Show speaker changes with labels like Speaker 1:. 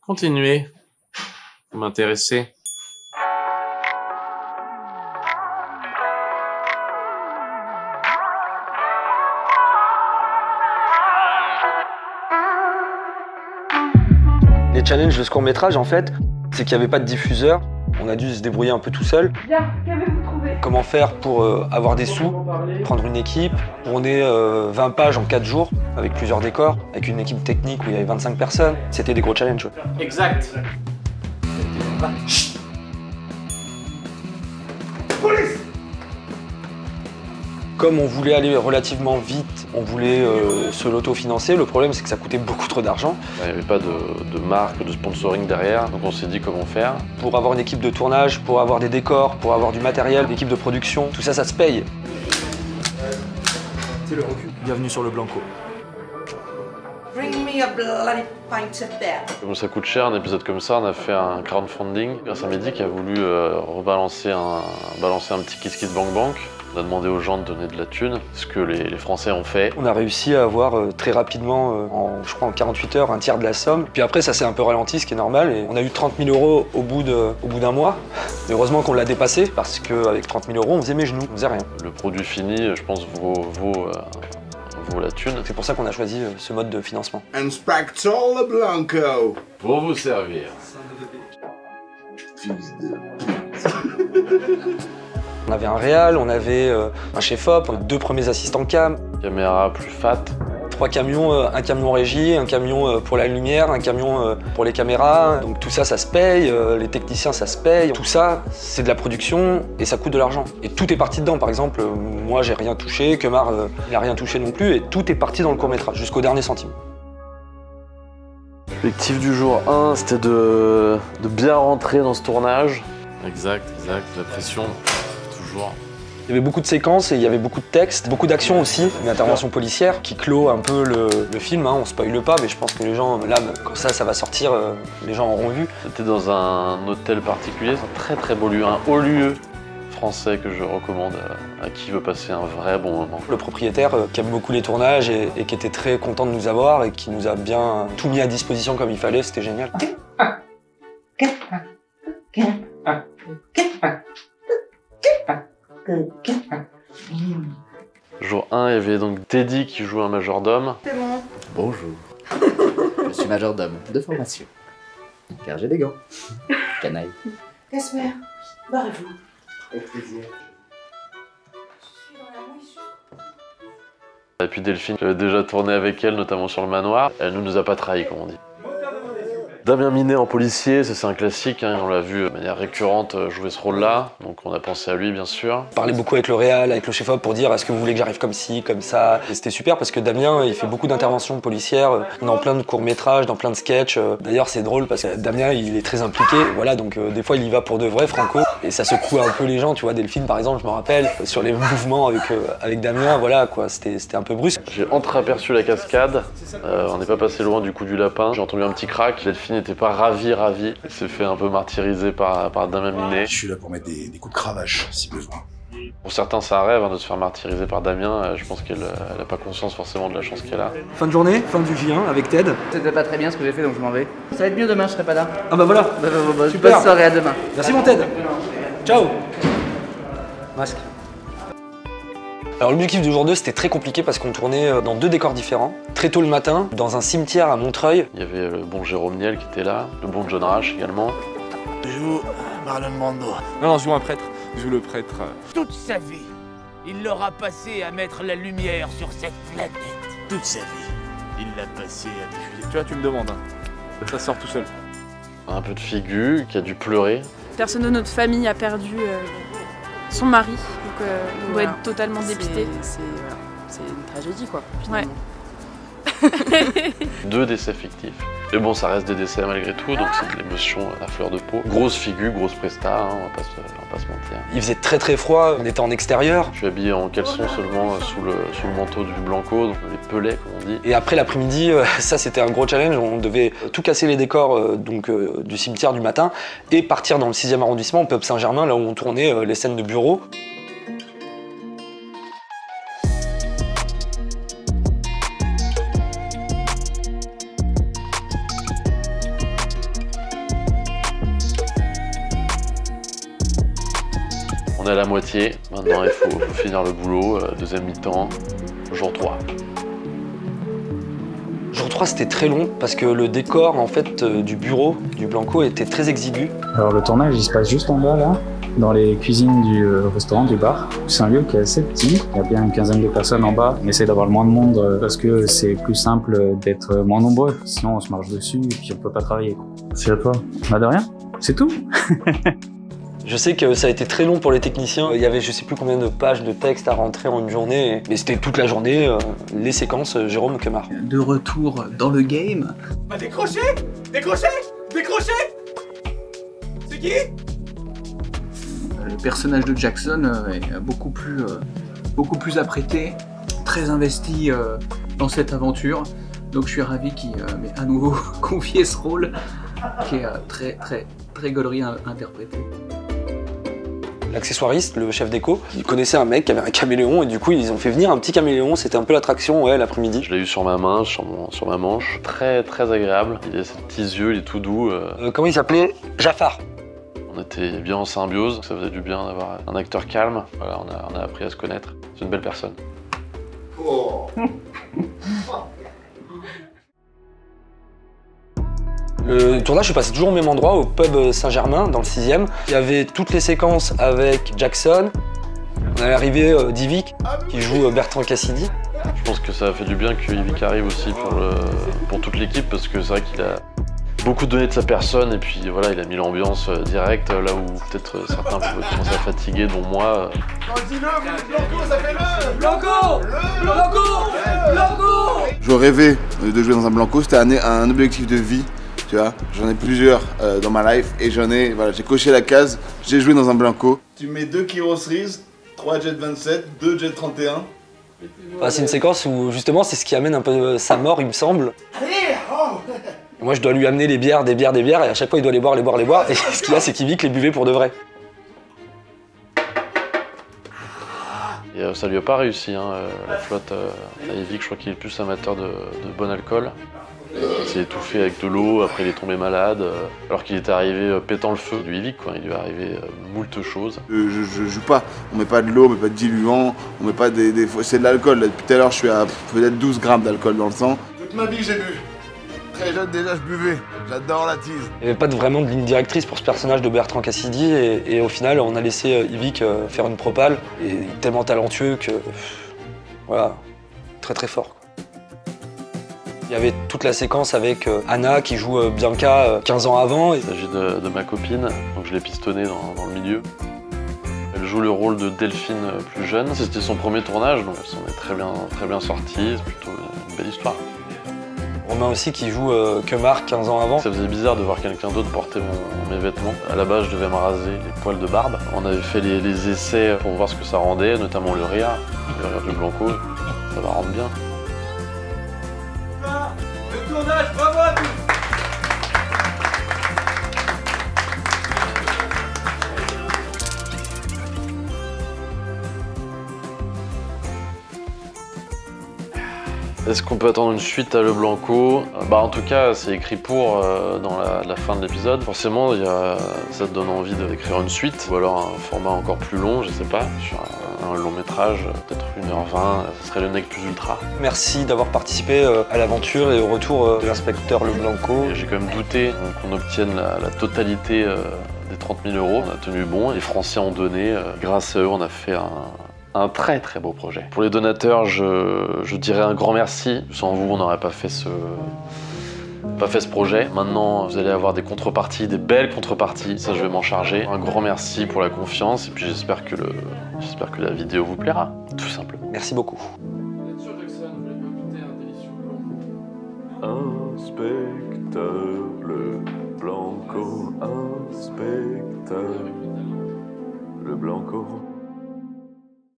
Speaker 1: Continuez. Vous m'intéressez.
Speaker 2: Les challenges de ce court-métrage, en fait, c'est qu'il n'y avait pas de diffuseur. On a dû se débrouiller un peu tout seul.
Speaker 3: Bien, qu'avez-vous trouvé?
Speaker 2: Comment faire pour avoir des sous, prendre une équipe, tourner 20 pages en 4 jours, avec plusieurs décors, avec une équipe technique où il y avait 25 personnes. C'était des gros challenges.
Speaker 1: Exact.
Speaker 4: Police!
Speaker 2: Comme on voulait aller relativement vite, on voulait se l'autofinancer. Le problème, c'est que ça coûtait beaucoup trop d'argent.
Speaker 5: Il n'y avait pas de marque, de sponsoring derrière, donc on s'est dit comment faire.
Speaker 2: Pour avoir une équipe de tournage, pour avoir des décors, pour avoir du matériel, une équipe de production, tout ça, ça se paye. C'est le recul. Bienvenue sur le Blanco.
Speaker 3: Bring me a bloody pint of beer.
Speaker 5: Comme ça coûte cher, un épisode comme ça, on a fait un crowdfunding. Grâce à Mehdi qui a voulu balancer un petit Kiss Kiss Bank Bank. On a demandé aux gens de donner de la thune, ce que les Français ont fait.
Speaker 2: On a réussi à avoir très rapidement, je crois en 48 heures, un tiers de la somme. Puis après, ça s'est un peu ralenti, ce qui est normal. Et on a eu 30 000 € au bout d'un mois. Mais heureusement qu'on l'a dépassé, parce qu'avec 30 000 €, on faisait mes genoux, on faisait rien.
Speaker 5: Le produit fini, je pense, vaut la thune.
Speaker 2: C'est pour ça qu'on a choisi ce mode de financement.
Speaker 4: Inspector Blanco.
Speaker 1: Pour vous servir.
Speaker 2: On avait un réal, on avait un chef-op, 2 premiers assistants cam,
Speaker 5: Caméra plus fat.
Speaker 2: 3 camions, un camion régie, un camion pour la lumière, un camion pour les caméras. Donc tout ça, ça se paye, les techniciens, ça se paye. Tout ça, c'est de la production et ça coûte de l'argent. Et tout est parti dedans. Par exemple, moi, j'ai rien touché, Kemar, il n'a rien touché non plus. Et tout est parti dans le court-métrage, jusqu'au dernier centime.
Speaker 5: L'objectif du jour 1, c'était de bien rentrer dans ce tournage.
Speaker 1: Exact. La pression, toujours.
Speaker 2: Il y avait beaucoup de séquences et il y avait beaucoup de textes, beaucoup d'actions aussi, une intervention policière qui clôt un peu le film, hein. On spoile pas, mais je pense que les gens, là, quand ça va sortir, les gens auront vu.
Speaker 5: C'était dans un hôtel particulier, c'est un très très beau lieu, un haut lieu français que je recommande à qui veut passer un vrai bon moment.
Speaker 2: Le propriétaire qui aime beaucoup les tournages et qui était très content de nous avoir et qui nous a bien tout mis à disposition comme il fallait, c'était génial.
Speaker 5: Jour 1, il y avait donc Teddy qui joue un majordome.
Speaker 3: C'est bon.
Speaker 6: Bonjour. Je suis majordome de formation. Car j'ai des gants. Canaille.
Speaker 3: Casper, barrez-vous.
Speaker 6: Avec plaisir.
Speaker 3: Je suis dans la mouise.
Speaker 5: Et puis Delphine, j'avais déjà tourné avec elle, notamment sur le manoir. Elle ne nous a pas trahis, comme on dit. Damien Minet en policier, ça c'est un classique, hein, on l'a vu de manière récurrente jouer ce rôle-là, donc on a pensé à lui bien sûr.
Speaker 2: On parlait beaucoup avec le réal, avec le chef-op pour dire est-ce que vous voulez que j'arrive comme ci, comme ça. Et c'était super parce que Damien, il fait beaucoup d'interventions policières dans plein de courts-métrages, dans plein de sketchs. D'ailleurs c'est drôle parce que Damien il est très impliqué, voilà, donc des fois il y va pour de vrai, franco. Et ça secoue un peu les gens, tu vois, Delphine par exemple, je me rappelle, sur les mouvements avec Damien, voilà quoi, c'était un peu brusque.
Speaker 5: J'ai entreaperçu la cascade, on n'est pas passé loin du coup du lapin, j'ai entendu un petit crack, Delphine n'était pas ravie, elle s'est fait un peu martyriser par Damien Minet.
Speaker 4: Je suis là pour mettre des coups de cravache, si besoin.
Speaker 5: Pour certains c'est un rêve de se faire martyriser par Damien, je pense qu'elle n'a pas conscience forcément de la chance qu'elle a.
Speaker 2: Fin de journée, fin du J1 avec Ted.
Speaker 6: C'était pas très bien ce que j'ai fait donc je m'en vais. Ça va être mieux demain, je serai pas là.
Speaker 2: Ah bah voilà,
Speaker 6: Super. Bonne soirée, à demain.
Speaker 2: merci mon Ted. Ciao. Masque. Alors l'objectif du jour 2 c'était très compliqué parce qu'on tournait dans 2 décors différents. Très tôt le matin, dans un cimetière à Montreuil.
Speaker 5: Il y avait le bon Jérôme Niel qui était là, le bon John Rash également.
Speaker 4: Je joue Marlon Brando.
Speaker 7: Non, je joue un prêtre. Je joue le prêtre.
Speaker 8: Toute sa vie, il l'aura passé à mettre la lumière sur cette planète. Toute sa vie, il l'a passé à diffuser.
Speaker 7: Tu vois, tu me demandes. Hein. Ça sort tout seul.
Speaker 5: Un peu de Figu qui a dû pleurer.
Speaker 9: Personne de notre famille a perdu son mari, donc on doit être totalement dépité.
Speaker 10: C'est une tragédie quoi.
Speaker 9: Ouais.
Speaker 5: 2 décès fictifs. Mais bon, ça reste des décès malgré tout, donc c'est de l'émotion à fleur de peau. Grosse Figu, grosse presta, hein, on va pas se mentir.
Speaker 2: Il faisait très très froid, on était en extérieur.
Speaker 5: Je suis habillé en caleçon seulement sous le manteau du Blanco, donc les pelets comme on dit.
Speaker 2: Et après l'après-midi, ça c'était un gros challenge, on devait tout casser les décors du cimetière du matin et partir dans le 6e arrondissement, Peuple Saint-Germain, là où on tournait les scènes de bureau.
Speaker 5: est à la moitié, maintenant il faut finir le boulot, deuxième mi-temps, jour 3.
Speaker 2: Jour 3, c'était très long parce que le décor en fait du bureau du Blanco était très exigu.
Speaker 11: Alors le tournage il se passe juste en bas là, dans les cuisines du restaurant, du bar. C'est un lieu qui est assez petit, il y a bien une quinzaine de personnes en bas. On essaie d'avoir le moins de monde parce que c'est plus simple d'être moins nombreux, sinon on se marche dessus et puis on peut pas travailler. C'est à toi. Bah de rien, c'est tout.
Speaker 2: Je sais que ça a été très long pour les techniciens. Il y avait je sais plus combien de pages de texte à rentrer en une journée. Mais c'était toute la journée, les séquences Jérôme Kemar.
Speaker 12: De retour dans le game.
Speaker 8: Bah décrochez! Décrochez! Décrochez! C'est qui?
Speaker 12: Le personnage de Jackson est beaucoup plus apprêté, très investi dans cette aventure. Donc je suis ravi qu'il m'ait à nouveau confié ce rôle qui est très gaulerie à interpréter.
Speaker 2: L'accessoiriste, le chef déco, il connaissait un mec qui avait un caméléon et du coup ils ont fait venir un petit caméléon, c'était un peu l'attraction l'après-midi.
Speaker 5: Je l'ai eu sur ma main, sur ma manche, très agréable. Il a ses petits yeux, il est tout doux.
Speaker 2: Comment il s'appelait? Jafar.
Speaker 5: On était bien en symbiose, ça faisait du bien d'avoir un acteur calme. Voilà, on a appris à se connaître. C'est une belle personne.
Speaker 4: Oh.
Speaker 2: Le tournage se passait toujours au même endroit, au pub Saint-Germain, dans le 6e. Il y avait toutes les séquences avec Jackson. On est arrivé d'Yvick, qui joue Bertrand Cassidy.
Speaker 5: Je pense que ça a fait du bien que Yvick arrive aussi pour toute l'équipe, parce que c'est vrai qu'il a beaucoup donné de sa personne, et puis voilà, il a mis l'ambiance directe, là où peut-être certains pouvaient commencer à fatiguer, dont moi.
Speaker 4: Dis-le, Blanco, ça fait le
Speaker 8: Blanco! Blanco! Blanco!
Speaker 4: Je rêvais de jouer dans un Blanco, c'était un objectif de vie. Tu vois, j'en ai plusieurs dans ma life et j'ai coché la case, j'ai joué dans un Blanco. Tu mets 2 Kyros Reese, 3 Jet 27, 2 Jet 31.
Speaker 2: C'est une séquence où justement c'est ce qui amène un peu sa mort, il me semble.
Speaker 4: Allez, oh.
Speaker 2: Moi je dois lui amener des bières et à chaque fois il doit les boire. Et ce qu'il y a c'est qu'Yvick les buvait pour de vrai.
Speaker 5: Et ça lui a pas réussi, hein, la flotte à Yvick, je crois qu'il est plus amateur de bon alcool. Il s'est étouffé avec de l'eau, après il est tombé malade, alors qu'il était arrivé pétant le feu du Yvick, quoi. Il lui est arrivé moult choses.
Speaker 4: Je joue pas, on met pas de l'eau, on met pas de diluant, on met pas c'est de l'alcool. Depuis tout à l'heure je suis à peut-être 12 grammes d'alcool dans le sang. Toute ma vie j'ai bu. Très jeune déjà je buvais, j'adore la tease.
Speaker 2: Il n'y avait pas vraiment de ligne directrice pour ce personnage de Bertrand Cassidy et au final on a laissé Yvick faire une propale et il est tellement talentueux que voilà, très fort. Il y avait toute la séquence avec Anna qui joue Bianca 15 ans avant.
Speaker 5: Il s'agit de ma copine, donc je l'ai pistonnée dans le milieu. Elle joue le rôle de Delphine plus jeune. C'était son premier tournage, donc elle s'en est très bien sortie. C'est plutôt une belle histoire.
Speaker 2: Romain aussi qui joue Kemar 15 ans avant.
Speaker 5: Ça faisait bizarre de voir quelqu'un d'autre porter mes vêtements. À la base, je devais me raser les poils de barbe. On avait fait les essais pour voir ce que ça rendait, notamment le rire du Blanco. Ça va rendre bien.
Speaker 8: Le tournage, bravo à tous!
Speaker 5: Est-ce qu'on peut attendre une suite à Le Blanco? En tout cas, c'est écrit pour dans la fin de l'épisode. Forcément, ça te donne envie d'écrire une suite, ou alors un format encore plus long, je sais pas, sur un long métrage, peut-être 1h20, ce serait le nec plus ultra.
Speaker 2: Merci d'avoir participé à l'aventure et au retour de l'inspecteur Le Blanco.
Speaker 5: J'ai quand même douté qu'on obtienne la totalité des 30 000 €. On a tenu bon, les Français ont donné. Grâce à eux, on a fait un très beau projet. Pour les donateurs, je dirais un grand merci. Sans vous, on n'aurait pas fait ce projet. Maintenant, vous allez avoir des contreparties, des belles contreparties. Ça, je vais m'en charger. Un grand merci pour la confiance et puis j'espère que la vidéo vous plaira, tout simplement.
Speaker 2: Merci beaucoup.
Speaker 13: Inspecteur Le Blanco, inspecteur Le Blanco.